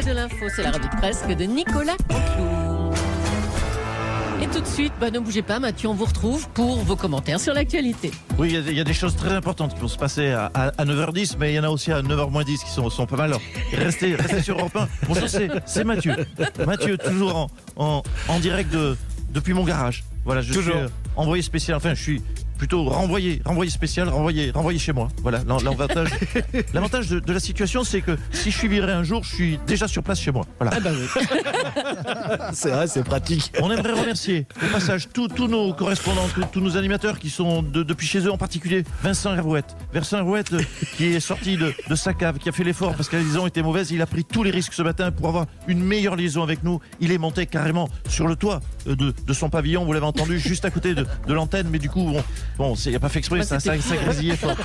de l'info, c'est la revue de presse de Nicolas Canteloup. Et tout de suite, ne bougez pas, Mathieu, on vous retrouve pour vos commentaires sur l'actualité. Oui, il y a des choses très importantes qui vont se passer à 9h10, mais il y en a aussi à 9h-10 qui sont pas mal. Alors, restez sur Europe 1. Bonjour, c'est Mathieu. Mathieu, toujours en direct depuis mon garage. Voilà, je suis envoyé spécial. Enfin, je suis plutôt renvoyé spécial, renvoyé chez moi. Voilà, l'avantage de la situation, c'est que si je suis viré un jour, je suis déjà sur place chez moi. Voilà. Ah bah oui. C'est vrai, c'est pratique. On aimerait remercier au passage tous nos correspondants, tous nos animateurs qui sont depuis chez eux, en particulier Vincent Herouette. Vincent Herouette qui est sorti de sa cave, qui a fait l'effort parce que la liaison était mauvaise. Il a pris tous les risques ce matin pour avoir une meilleure liaison avec nous. Il est monté carrément sur le toit de son pavillon, vous l'avez entendu, juste à côté de l'antenne, mais du coup, bon, il n'y a pas fait exprès, ça grésillait fort.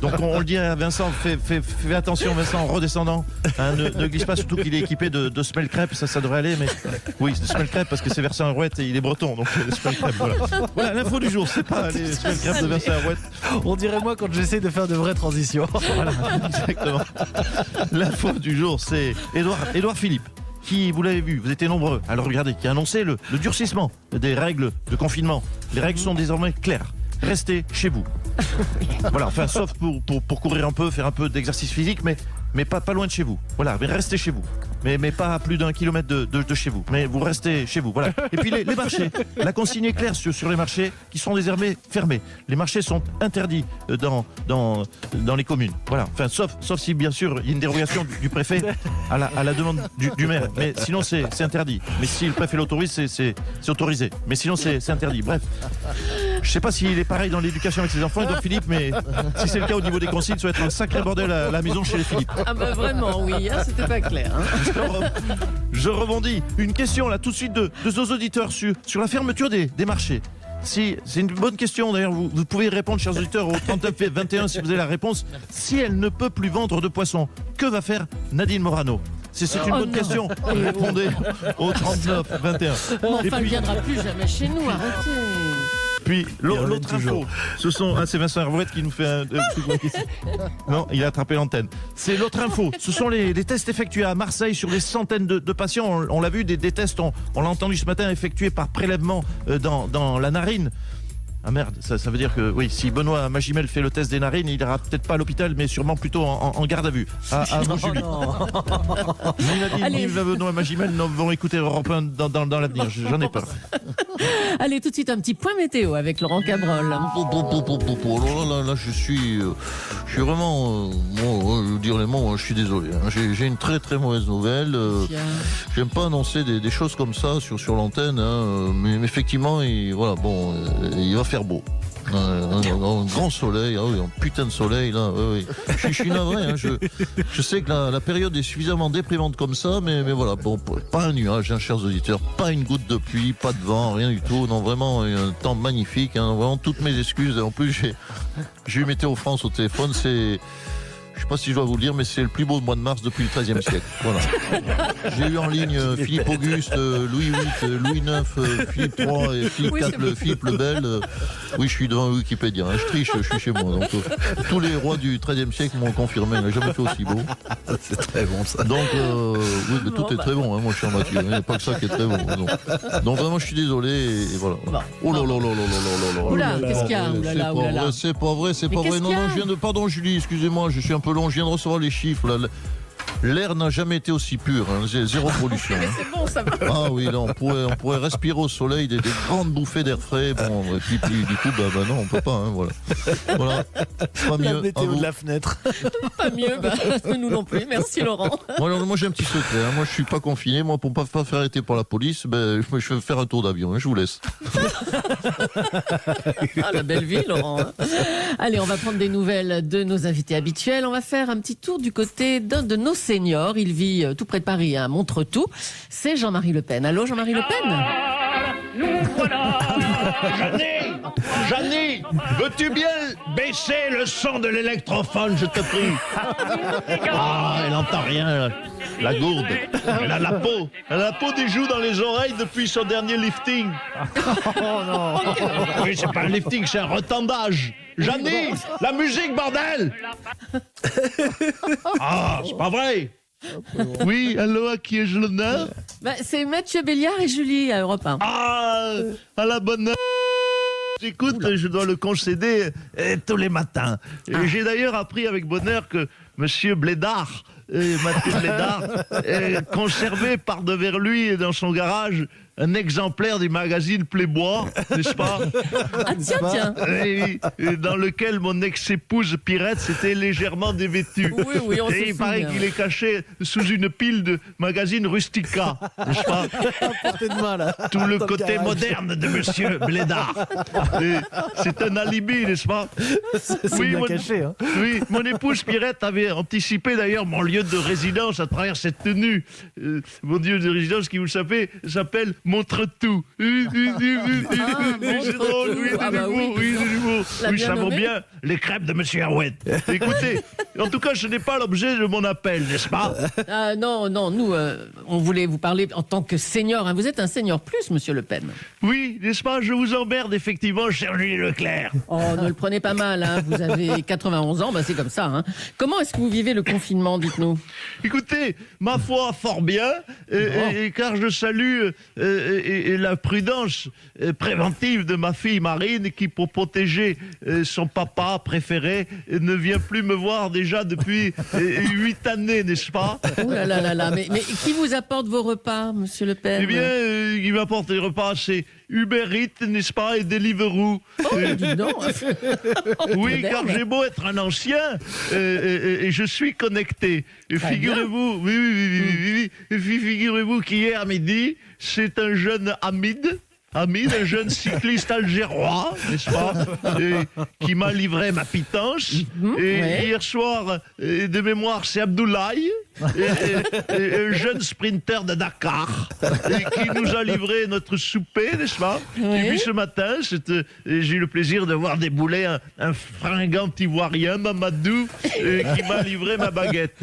Donc on le dit à Vincent, fais attention Vincent en redescendant, hein, ne glisse pas, surtout qu'il est équipé de semelles crêpes, ça devrait aller, mais oui, de semelles crêpes parce que c'est Vincent Herouette et il est breton, donc les semelles crêpes, voilà l'info du jour, c'est pas les semelles crêpes de Vincent Herouette. On dirait moi quand j'essaie de faire de vraies transitions. Voilà, exactement. L'info du jour, c'est Édouard Philippe, qui, vous l'avez vu, vous étiez nombreux à le regarder, qui a annoncé le durcissement des règles de confinement. Les règles sont désormais claires. Restez chez vous. Voilà, enfin, sauf pour courir un peu, faire un peu d'exercice physique, mais pas loin de chez vous. Voilà, mais restez chez vous. Mais pas à plus d'1 kilomètre de chez vous. Mais vous restez chez vous, voilà. Et puis les marchés. La consigne est claire sur les marchés qui sont désormais fermés. Les marchés sont interdits dans les communes. Voilà, enfin, sauf si, bien sûr, il y a une dérogation du préfet à la demande du maire. Mais sinon, c'est interdit. Mais si le préfet l'autorise, c'est autorisé. Mais sinon, c'est interdit. Bref. Je sais pas s'il est pareil dans l'éducation avec ses enfants, Édouard Philippe, mais si c'est le cas au niveau des consignes, ça va être un sacré bordel à la maison chez les Philippe. Ah bah vraiment, oui, hein, c'était pas clair. Hein. Je rebondis. Une question là tout de suite de nos auditeurs sur la fermeture des marchés. Si, c'est une bonne question d'ailleurs, vous pouvez répondre, chers auditeurs, au 3921 si vous avez la réponse. Si elle ne peut plus vendre de poissons, que va faire Nadine Morano? C'est une bonne question. Répondez au 3921. Enfin, elle ne viendra plus jamais chez nous, arrêtez. Puis l'autre info, c'est Vincent Herouette qui nous fait un non, il a attrapé l'antenne. C'est l'autre info, ce sont les tests effectués à Marseille sur des centaines de patients. On l'a vu, des tests, on l'a entendu ce matin, effectués par prélèvement dans la narine. Ah merde, ça veut dire que oui, si Benoît Magimel fait le test des narines, il ira peut-être pas à l'hôpital, mais sûrement plutôt en garde à vue. À Montjulie. Ni Nadine, ni Benoît Magimel ne vont écouter Europe 1 dans l'avenir, j'en ai peur. Allez, tout de suite, un petit point météo avec Laurent Cabrol. Là, je suis vraiment, je veux dire les mots, je suis désolé. Hein. J'ai une très très mauvaise nouvelle. J'aime pas annoncer des choses comme ça sur l'antenne, hein, mais effectivement, il va faire beau. Un grand soleil, un putain de soleil là. Oui. Je suis navré, hein, je sais que la période est suffisamment déprimante comme ça, mais voilà, bon, pas un nuage, hein, chers auditeurs, pas une goutte de pluie, pas de vent, rien du tout. Non, vraiment un temps magnifique, hein, vraiment toutes mes excuses. En plus, j'ai eu Météo France au téléphone, je sais pas si je dois vous le dire, mais c'est le plus beau mois de mars depuis le XIIIe siècle. Voilà. J'ai eu en ligne Philippe Auguste, Louis VIII, Louis IX, Philippe III et Philippe IV, Philippe le Bel. Oui, je suis devant Wikipédia. Hein. Je triche, je suis chez moi. Donc, tous les rois du XIIIe siècle m'ont confirmé. Il n'a jamais fait aussi beau. C'est très bon ça. Donc, oui, mais tout est très bon, hein, mon cher Mathieu. Il n'y a pas que ça qui est très bon. Donc vraiment, je suis désolé. Et voilà. Oh là là là là là là là. Oula, qu'est-ce qu'il y a? C'est pas vrai. Non, je viens de. Pardon, Julie, excusez-moi, je suis un peu long, je viens de recevoir les chiffres. Là. L'air n'a jamais été aussi pur, hein. Zéro pollution. Mais hein. c'est bon, ça va. Ah oui, là, on pourrait respirer au soleil des grandes bouffées d'air frais. Bon, et puis du coup, non, on peut pas, hein, voilà. Pas mieux. La météo de la fenêtre. Pas mieux, nous non plus. Merci Laurent. Moi j'ai un petit secret, hein. Moi je suis pas confiné, moi pour pas faire arrêter par la police, je vais faire un tour d'avion, hein. Je vous laisse. Ah, la belle vie, Laurent. Allez, on va prendre des nouvelles de nos invités habituels. On va faire un petit tour du côté d'un de nos seniors. Il vit tout près de Paris, à Montretout. C'est Jean-Marie Le Pen. Allô, Jean-Marie Le Pen? Nous voilà. Jeannie, veux-tu bien baisser le son de l'électrophone, je te prie? Ah, elle n'entend rien, la gourde. Elle a la peau des joues dans les oreilles depuis son dernier lifting. Oh non. Oui, c'est pas un lifting, c'est un retendage. Jeannie, la musique, bordel! Ah, c'est pas vrai. Oui, allô, à qui ai-je l'honneur? Bah, c'est Mathieu Béliard et Julie à Europe 1. Ah, à la bonne heure. Écoute, je dois le concéder tous les matins. Et j'ai d'ailleurs appris avec bonheur que Monsieur Blédard, Mathieu Blédard, conservait par devers lui dans son garage un exemplaire du magazine Playboy, n'est-ce pas? Ah tiens. Dans lequel mon ex-épouse Pirette s'était légèrement dévêtue. Oui, on se Et il paraît souvient. qu'il est caché sous une pile de magazines Rustica, n'est-ce pas? Portez de main, là. Tout le Dans côté garage. moderne de Monsieur Blédard. Et c'est un alibi, n'est-ce pas? C'est bien caché, hein. Oui, mon épouse Pirette avait anticipé d'ailleurs mon lieu de résidence à travers cette tenue. Mon lieu de résidence qui, vous le savez, s'appelle Montre-tout. C'est drôle, oui, Ah de bah l'humour, oui. oui, de l'humour. L'a Oui, bien ça vaut nommé. bien les crêpes de Monsieur Arouette. Écoutez, en tout cas, ce n'est pas l'objet de mon appel, n'est-ce pas? Ah non, nous, on voulait vous parler en tant que senior. Hein. Vous êtes un senior plus, Monsieur Le Pen. Oui, n'est-ce pas? Je vous emmerde effectivement, cher Julie Leclerc. Oh, ne le prenez pas mal, hein. Vous avez 91 ans, bah c'est comme ça. Hein. Comment est-ce que vous vivez le confinement, dites-nous? Écoutez, ma foi, fort bien, et car je salue et la prudence préventive de ma fille Marine, qui, pour protéger son papa préféré, ne vient plus me voir déjà depuis 8 années, n'est-ce pas? Ouh là là là là, mais qui vous apporte vos repas, Monsieur Le Pen? Eh bien, qui m'apporte les repas, c'est Uber Eats, n'est-ce pas, et Deliveroo. Dis donc. Oui, car j'ai beau être un ancien, et je suis connecté. Et Très figurez-vous, oui, figurez-vous qu'hier midi, c'est un jeune Hamid, un jeune cycliste algérois, n'est-ce pas, qui m'a livré ma pitance. Et ouais. hier soir, de mémoire, c'est Abdoulaye, et un jeune sprinter de Dakar, qui nous a livré notre souper, n'est-ce pas? Oui. Et puis ce matin, j'ai eu le plaisir de voir débouler un fringant ivoirien, Mamadou, qui m'a livré ma baguette.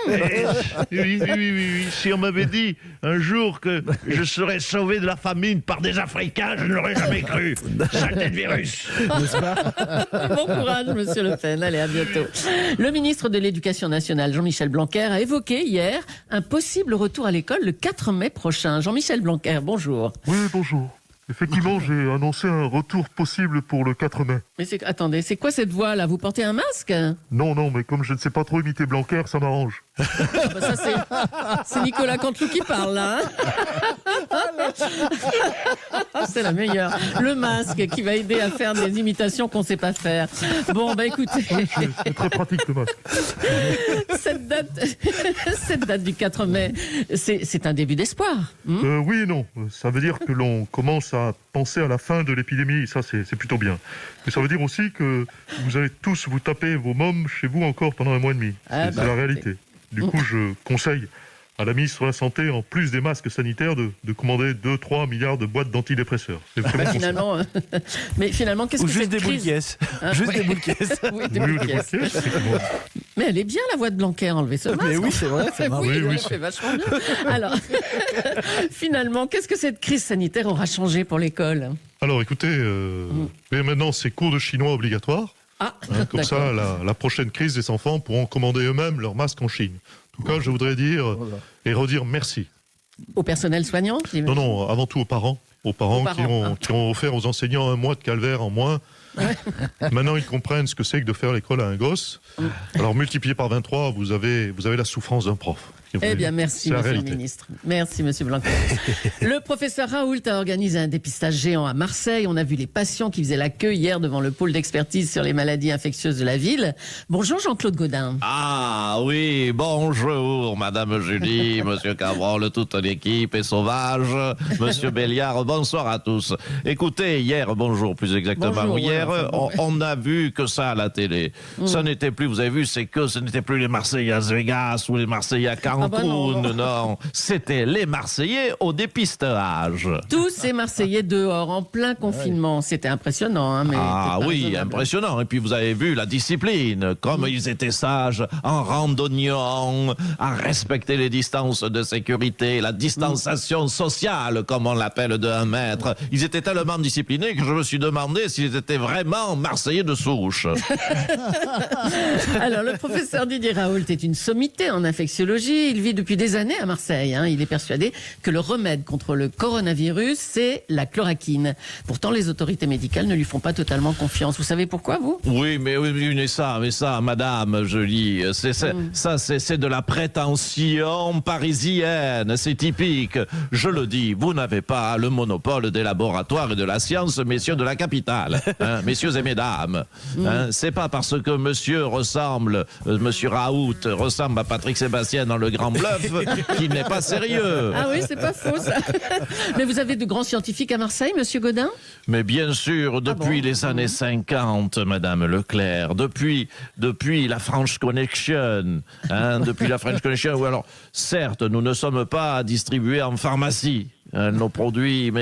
Et, oui. Si on m'avait dit un jour que je serais sauvé de la famine par des Africains, je ne l'aurais jamais cru. Saleté de virus. Bon courage, Monsieur Le Pen. Allez, à bientôt. Le ministre de l'Éducation nationale, Jean-Michel Blanquer, a évoqué hier un possible retour à l'école le 4 mai prochain. Jean-Michel Blanquer, bonjour. Oui, bonjour. Effectivement, j'ai annoncé un retour possible pour le 4 mai. Mais attendez, c'est quoi cette voix là? Vous portez un masque? Non, mais comme je ne sais pas trop imiter Blanquer, ça m'arrange. Ah bah ça, c'est Nicolas Canteloup qui parle là. Hein. C'est la meilleure. Le masque qui va aider à faire des imitations qu'on ne sait pas faire. Bon, bah écoutez, C'est très pratique, le masque. cette date du 4 mai, c'est un début d'espoir. Oui et non. Ça veut dire que l'on commence à penser à la fin de l'épidémie. Ça, c'est plutôt bien. Mais ça veut dire aussi que vous allez tous vous taper vos mômes chez vous encore pendant un mois et demi. Ah C'est bah, la réalité. Du coup, je conseille à la ministre de la Santé, en plus des masques sanitaires, de commander 2-3 milliards de boîtes d'antidépresseurs. C'est Bah, vraiment finalement, mais finalement, qu'est-ce Ou que juste cette des boules crise... caisses. Ah, Juste ouais. des boules caisses. Oui, des Oui, boules des caisses. bouquets, effectivement. Mais elle est bien la voix de Blanquer, enlever ce masque. Mais oui, c'est vrai, ça marche. Oui, Oui, c'est vachement bien. Alors, finalement, qu'est-ce que cette crise sanitaire aura changé pour l'école? Alors écoutez, et maintenant c'est cours de chinois obligatoire. Ah, Comme ça, la prochaine crise, les enfants pourront commander eux-mêmes leurs masques en Chine. En tout cas, je voudrais dire et redire merci. Au personnel soignant? Non, avant tout aux parents. Aux parents qui ont offert aux enseignants un mois de calvaire en moins. Maintenant, ils comprennent ce que c'est que de faire l'école à un gosse. Alors, multiplié par 23, vous avez la souffrance d'un prof. Eh bien, merci, C'est la monsieur le réalité. ministre. Merci, monsieur Blanquer. Le professeur Raoult a organisé un dépistage géant à Marseille. On a vu les patients qui faisaient la queue hier devant le pôle d'expertise sur les maladies infectieuses de la ville. Bonjour, Jean-Claude Gaudin. Ah oui, bonjour, Madame Julie, Monsieur Cabrol, toute l'équipe est sauvage, Monsieur Béliard, bonsoir à tous. Écoutez, hier, bonjour plus exactement, Bonjour, hier, ouais, enfin, on a vu que ça à la télé. Ça n'était plus, vous avez vu, ce n'était plus les Marseillais à Vegas ou les Marseillais à Cancun, bah non. non, c'était les Marseillais au dépistage. Tous ces Marseillais dehors, en plein confinement. C'était impressionnant. Hein, mais Ah peut-être pas oui, raisonnable. impressionnant. Et puis vous avez vu la discipline, comme ils étaient sages, en randonniant, à respecter les distances de sécurité, la distanciation sociale, comme on l'appelle, de 1 mètre. Ils étaient tellement disciplinés que je me suis demandé s'ils étaient vraiment Marseillais de souche. Alors, le professeur Didier Raoult est une sommité en infectiologie. il vit depuis des années à Marseille. Il est persuadé que le remède contre le coronavirus, c'est la chloroquine. Pourtant, les autorités médicales ne lui font pas totalement confiance. Vous savez pourquoi, vous? Oui, mais ça, madame, je dis, c'est de la prétention parisienne, c'est typique. Je le dis, vous n'avez pas le monopole des laboratoires et de la science, messieurs de la capitale, messieurs et mesdames. C'est pas parce que monsieur Raoult ressemble à Patrick Sébastien dans Le Grand Bluff qu'il n'est pas sérieux. Ah oui, c'est pas faux, ça. Mais vous avez de grands scientifiques à Marseille, monsieur Godin? Mais bien sûr, depuis les années 50, madame Leclerc, depuis la French Connection, depuis la French Connection, ou alors, certes, nous ne sommes pas distribués en pharmacie, nos produits,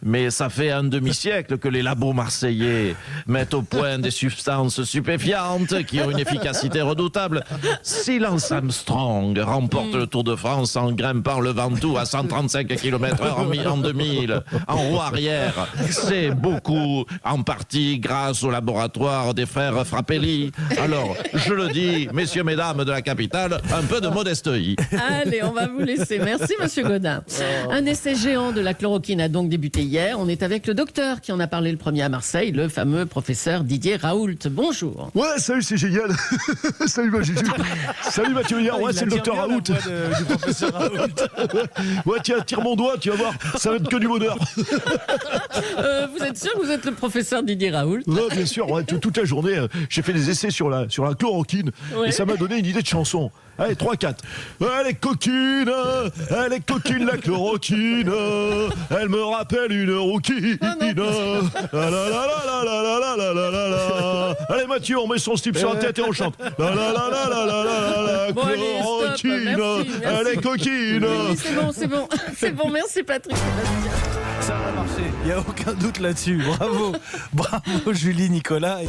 mais ça fait un demi-siècle que les labos marseillais mettent au point des substances stupéfiantes qui ont une efficacité redoutable. Si Lance Armstrong remporte le Tour de France en grimpant le Ventoux à 135 km/h en 2000, en roue arrière, c'est beaucoup en partie grâce au laboratoire des frères Frappelli. Alors, je le dis, messieurs, mesdames de la capitale, un peu de modestie. Allez, on va vous laisser. Merci, monsieur Godin. Un essai géant de la chloroquine a donc débuté hier. On est avec le docteur qui en a parlé le premier à Marseille, le fameux professeur Didier Raoult. Bonjour. Ouais, salut, c'est génial. Salut, Gigi. Salut, Mathieu Millard. Ouais, c'est le docteur Raoult. Du professeur Raoult. Ouais, tiens, tire mon doigt, tu vas voir. Ça va être que du bonheur. Vous êtes sûr que vous êtes le professeur Didier Raoult? Non, bien sûr. Ouais, toute la journée, j'ai fait des essais sur la chloroquine. Ouais. Et ça m'a donné une idée de chanson. Allez, 3-4. Elle est coquine, la chloroquine. Elle me rappelle une rouquine. Allez, Mathieu, on met son slip sur la tête et on chante. Bon, allez, stop. Chloroquine, Merci. elle est coquine. Oui, c'est bon. C'est bon, merci Patrick Sébastien. Ça va marcher, il n'y a aucun doute là-dessus. Bravo, Julie, Nicolas.